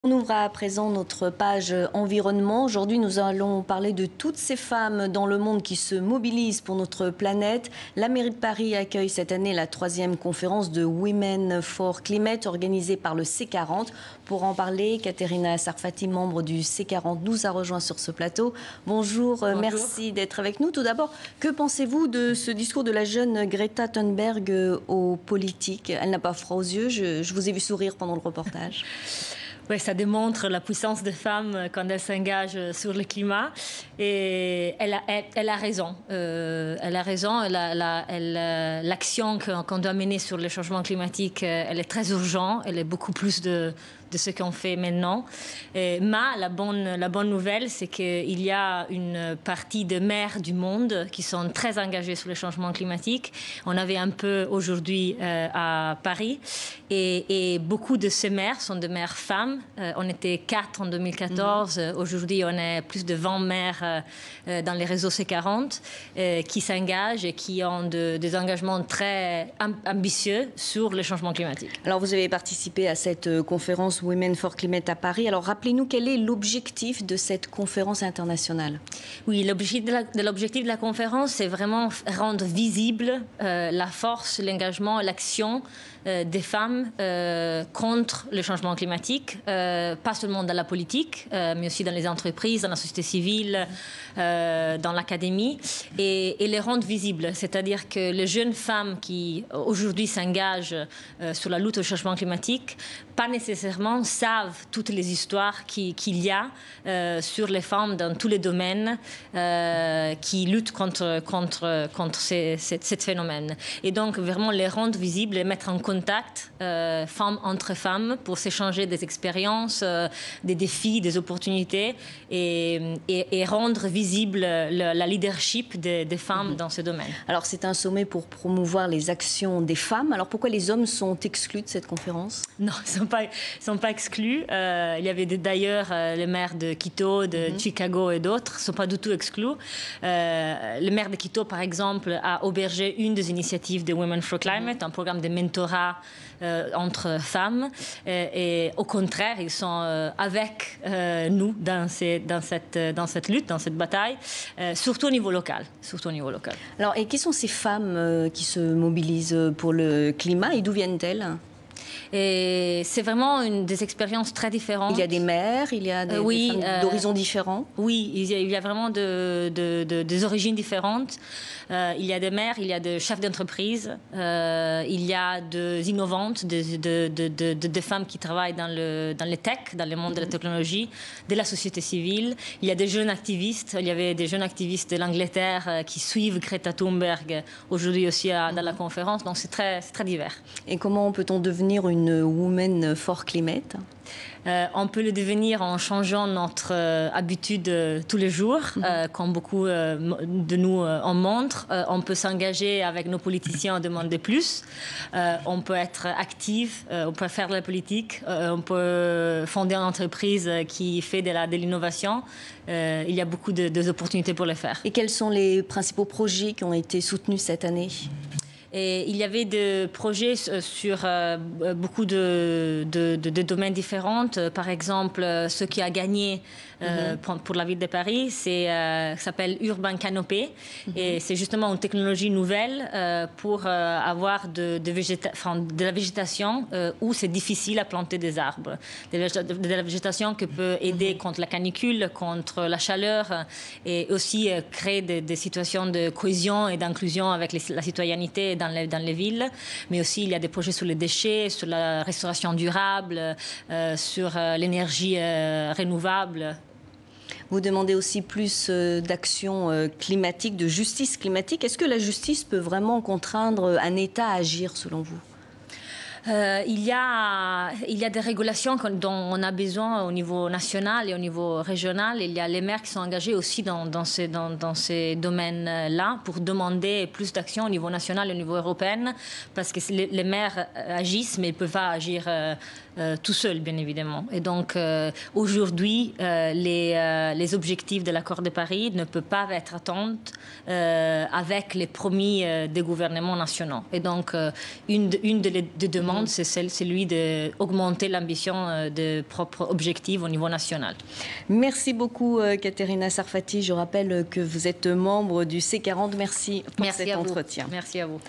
On ouvre à présent notre page environnement. Aujourd'hui, nous allons parler de toutes ces femmes dans le monde qui se mobilisent pour notre planète. La mairie de Paris accueille cette année la 3e conférence de Women for Climate organisée par le C40. Pour en parler, Caterina Sarfati, membre du C40, nous a rejoint sur ce plateau. Bonjour. Merci d'être avec nous. Tout d'abord, que pensez-vous de ce discours de la jeune Greta Thunberg aux politiques? Elle n'a pas froid aux yeux, je vous ai vu sourire pendant le reportage. Oui, ça démontre la puissance des femmes quand elles s'engagent sur le climat. Et elle a raison. Elle a raison. L'action qu'on doit mener sur le changement climatique, elle est très urgente. Elle est beaucoup plus de ce qu'on fait maintenant. Mais la bonne nouvelle, c'est qu'il y a une partie des maires du monde qui sont très engagées sur le changement climatique. On avait un peu aujourd'hui à Paris. Et beaucoup de ces maires sont des maires femmes. On était 4 en 2014. Aujourd'hui, on est plus de 20 maires dans les réseaux C40 qui s'engagent et qui ont des engagements très ambitieux sur le changement climatique. Alors, vous avez participé à cette conférence Women for Climate à Paris. Alors, rappelez-nous quel est l'objectif de cette conférence internationale? Oui, l'objectif de la conférence, c'est vraiment rendre visible la force, l'engagement, l'action des femmes contre le changement climatique, pas seulement dans la politique, mais aussi dans les entreprises, dans la société civile, dans l'académie, et les rendre visibles. C'est-à-dire que les jeunes femmes qui aujourd'hui s'engagent sur la lutte au changement climatique, pas nécessairement savent toutes les histoires qu'il y a sur les femmes dans tous les domaines qui luttent contre ce phénomène. Et donc, vraiment les rendre visibles et mettre en contact femmes entre femmes pour s'échanger des expériences, des défis, des opportunités et rendre visible la leadership des femmes dans ce domaine. Alors, c'est un sommet pour promouvoir les actions des femmes. Alors, pourquoi les hommes sont exclus de cette conférence? Non, ils ne sont pas exclus. Il y avait d'ailleurs les maires de Quito, de Chicago et d'autres ne sont pas du tout exclus. Le maire de Quito, par exemple, a hébergé une des initiatives de Women for Climate, un programme de mentorat entre femmes. Et au contraire, ils sont avec nous dans cette lutte, dans cette bataille, surtout au niveau local. Alors, et qui sont ces femmes qui se mobilisent pour le climat et d'où viennent-elles? Et c'est vraiment des expériences très différentes. Il y a des mères, il y a des femmes d'horizons différents. Oui, il y a vraiment des origines différentes. Il y a des mères, il y a des chefs d'entreprise, il y a des innovantes, des femmes qui travaillent dans les tech, dans le monde de la technologie, de la société civile. Il y a des jeunes activistes. Il y avait des jeunes activistes de l'Angleterre qui suivent Greta Thunberg aujourd'hui aussi dans la conférence. Donc c'est très divers. Et comment peut-on devenir une Woman for Climate? On peut le devenir en changeant notre habitude tous les jours, comme beaucoup de nous en montrent. On peut s'engager avec nos politiciens, demander plus. On peut être actif, on peut faire de la politique, on peut fonder une entreprise qui fait de l'innovation. Il y a beaucoup d'opportunités pour le faire. Et quels sont les principaux projets qui ont été soutenus cette année? Et il y avait des projets sur beaucoup de domaines différents. Par exemple, ce qui a gagné pour la ville de Paris, s'appelle Urban Canopy. Et c'est justement une technologie nouvelle pour avoir de la végétation où c'est difficile à planter des arbres. De la végétation qui peut aider contre la canicule, contre la chaleur et aussi créer des situations de cohésion et d'inclusion avec la citoyenneté dans les villes, mais aussi il y a des projets sur les déchets, sur la restauration durable, sur l'énergie renouvelable. Vous demandez aussi plus d'action climatique, de justice climatique. Est-ce que la justice peut vraiment contraindre un État à agir, selon vous? Il y a des régulations dont on a besoin au niveau national et au niveau régional. Il y a les maires qui sont engagés aussi dans ces domaines-là pour demander plus d'action au niveau national et au niveau européen, parce que les maires agissent, mais ils ne peuvent pas agir tout seul, bien évidemment. Et donc, aujourd'hui, les objectifs de l'accord de Paris ne peuvent pas être atteints avec les promis des gouvernements nationaux. Et donc, une des demandes, c'est celui d'augmenter l'ambition de propres objectifs au niveau national. Merci beaucoup, Caterina Sarfati. Je rappelle que vous êtes membre du C40. Merci pour cet entretien. Merci à vous.